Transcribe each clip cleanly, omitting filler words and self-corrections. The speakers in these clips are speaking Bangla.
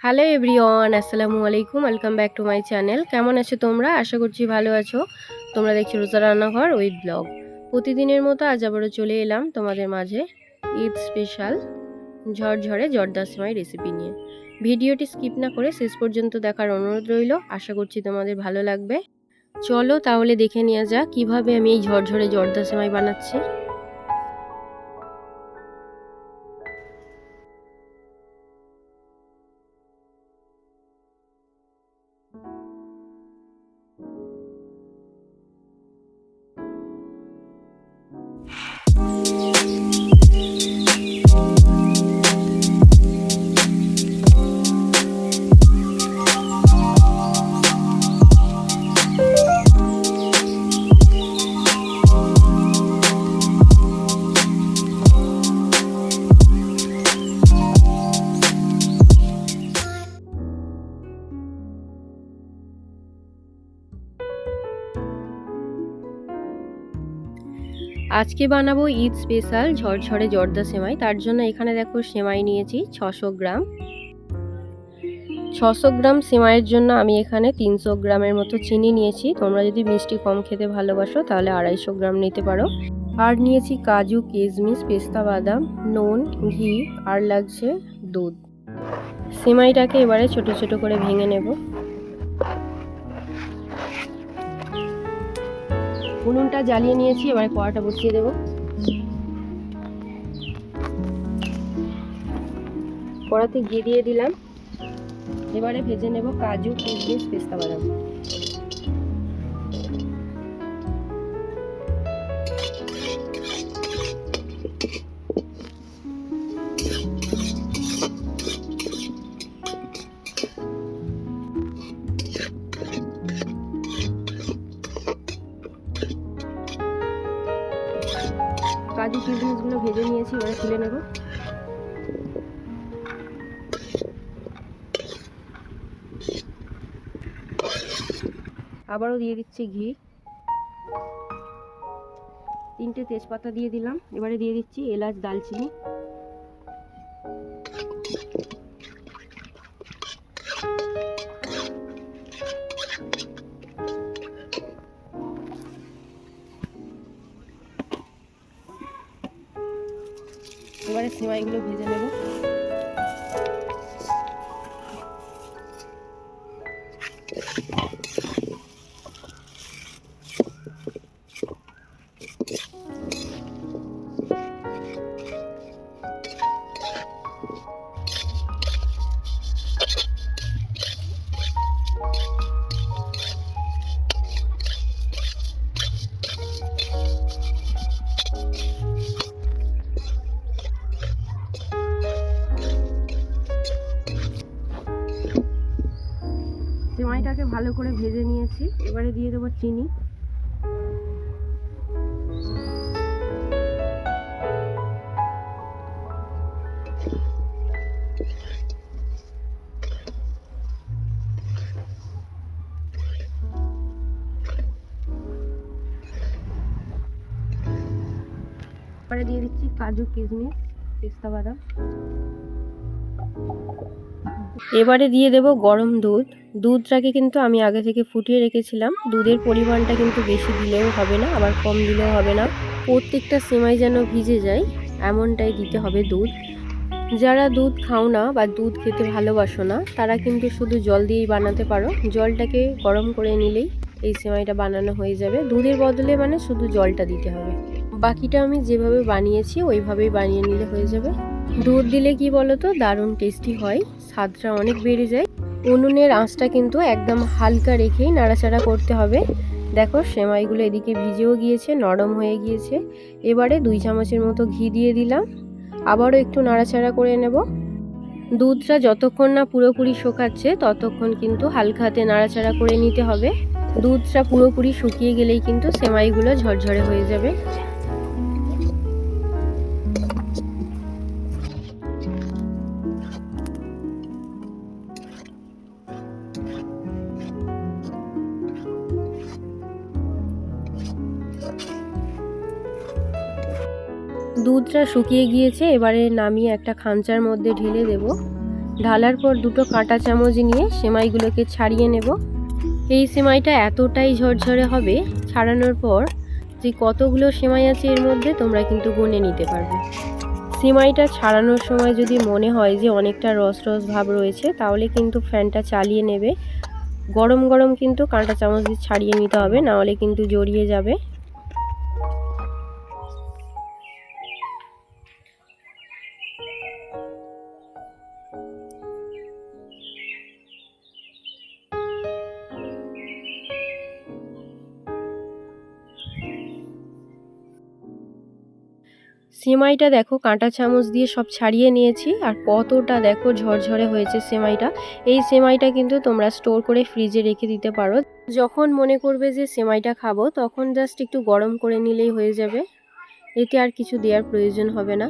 হ্যালো এভরিওয়ান, আসসালামু আলাইকুম। Welcome back to my channel. কেমন আছো তোমরা? আশা করছি ভালো আছো। তোমরা দেখছো রোজা রান্নাঘর উইথ ব্লগ। প্রতিদিনের মতো আজ আবারও চলে এলাম তোমাদের মাঝে ঈদ স্পেশাল ঝরঝরে জর্দা সেমাই রেসিপি নিয়ে। ভিডিওটি স্কিপ না করে শেষ পর্যন্ত দেখার অনুরোধ রইল। আশা করছি তোমাদের ভালো লাগবে। চলো তাহলে দেখে নেওয়া যাক কীভাবে আমি এই ঝরঝরে জর্দা সেমাই বানাচ্ছি। আজকে বানাবো ঈদ স্পেশাল ঝরঝরে জর্দা সেমাই। তার জন্য এখানে দেখো সেমাই নিয়েছি 600 গ্রাম। 600 গ্রাম সেমাইয়ের জন্য আমি এখানে 300 গ্রামের মতো চিনি নিয়েছি। তোমরা যদি মিষ্টি কম খেতে ভালোবাসো তাহলে 250 গ্রাম নিতে পারো। আর নিয়েছি কাজু, কিশমিশ, পেস্তা বাদাম, নুন, ঘি আর লাগছে দুধ। সেমাইটাকে এবারে ছোট ছোট করে ভেঙে নেব। উনুনটা জ্বালিয়ে নিয়েছি, এবারে কড়াটা বসিয়ে দেব। কড়াতে ঘি দিয়ে দিলাম। এবারে ভেজে নেব কাজু, কিশমিশ, পেস্তা বাদাম। কাজু কিশমিশগুলো ভেজে নিয়েছি, এবারে তুলে নেব। আবারও দিয়ে দিচ্ছি ঘি। 3টে তেজপাতা দিয়ে দিলাম। এবারে দিয়ে দিচ্ছি এলাচ, দালচিনি। এবারে সেমাইগুলো ভেজে নেব। সেমাইটাকে ভালো করে ভেজে নিয়েছি। এবারে দিয়ে দেবো চিনি। এবারে দিয়ে দিচ্ছি কাজু, কিশমিশ, পেস্তা বাদাম। এবারে দিয়ে দেব গরম দুধ। দুধটাকে কিন্তু আমি আগে থেকে ফুটিয়ে রেখেছিলাম। দুধের পরিমাণটা কিন্তু বেশি দিলেও হবে না, আবার কম দিলেও হবে না। প্রত্যেকটা সেমাই যেন ভিজে যায় এমনটাই দিতে হবে দুধ। যারা দুধ খাও না বা দুধ খেতে ভালোবাসো না তারা কিন্তু শুধু জল দিয়েই বানাতে পারো। জলটাকে গরম করে নিলেই এই সেমাইটা বানানো হয়ে যাবে। দুধের বদলে মানে শুধু জলটা দিতে হবে। বাকিটা আমি যেভাবে বানিয়েছি ওইভাবেই বানিয়ে নিলে হয়ে যাবে। দুধ দিলে কি বলতো, দারুণ টেস্টি হয়, স্বাদটা অনেক বেড়ে যায়। উনুনের আঁচটা কিন্তু একদম হালকা রেখেই নাড়াচাড়া করতে হবে। দেখো সেমাইগুলো এদিকে ভিজেও গিয়েছে, নরম হয়ে গিয়েছে। এবারে 2 চামচের মতো ঘি দিয়ে দিলাম। আবারও একটু নাড়াচাড়া করে নেব। দুধটা যতক্ষণ না পুরোপুরি শুকাচ্ছে ততক্ষণ কিন্তু হালকা হাতে নাড়াচাড়া করে নিতে হবে। দুধটা পুরোপুরি শুকিয়ে গেলেই কিন্তু সেমাইগুলো ঝরঝরে হয়ে যাবে। দুধটা শুকিয়ে গিয়েছে, এবারে নামিয়ে একটা খাঁচার মধ্যে ঢেলে দেব। ঢালার পর দুটো কাঁটা চামচ নিয়ে সেমাইগুলোকে ছাড়িয়ে নেব। এই সেমাইটা এতটাই ঝরঝরে হবে, ছাড়ানোর পর যে কতগুলো সেমাই আছে এর মধ্যে তোমরা কিন্তু গুনে নিতে পারবে। সেমাইটা ছাড়ানোর সময় যদি মনে হয় যে অনেকটা রস রস ভাব রয়েছে, তাহলে কিন্তু ফ্যানটা চালিয়ে নেবে। গরম গরম কিন্তু কাঁটা চামচ দিয়ে ছাড়িয়ে নিতে হবে, নাহলে কিন্তু জড়িয়ে যাবে। সেমাইটা দেখো কাঁটা চামচ দিয়ে সব ছাড়িয়ে নিয়েছি, আর কতটা দেখো ঝরঝরে হয়েছে সেমাইটা। এই সেমাইটা কিন্তু তোমরা স্টোর করে ফ্রিজে রেখে দিতে পারো। যখন মনে করবে যে সেমাইটা খাবো, তখন জাস্ট একটু গরম করে নিলেই হয়ে যাবে। এতে আর কিছু দেওয়ার প্রয়োজন হবে না।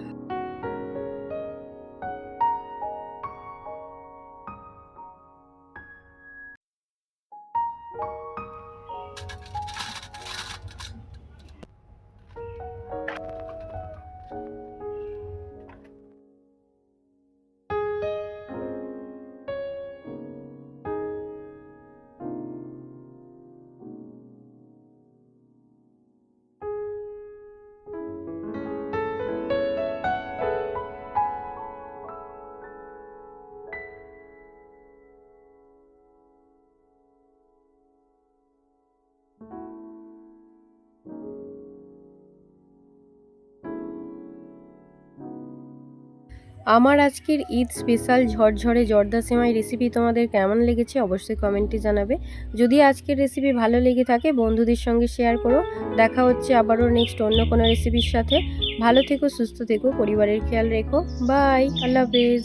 আমার আজকের ঈদ স্পেশাল ঝরঝরে জর্দা সেমাই রেসিপি তোমাদের কেমন লেগেছে অবশ্যই কমেন্টে জানাবে। যদি আজকের রেসিপি ভালো লেগে থাকে বন্ধুদের সঙ্গে শেয়ার করো। দেখা হচ্ছে আবারও নেক্সট অন্য কোনো রেসিপির সাথে। ভালো থেকো, সুস্থ থেকো, পরিবারের খেয়াল রেখো। বাই, আল্লাহ হাফেজ।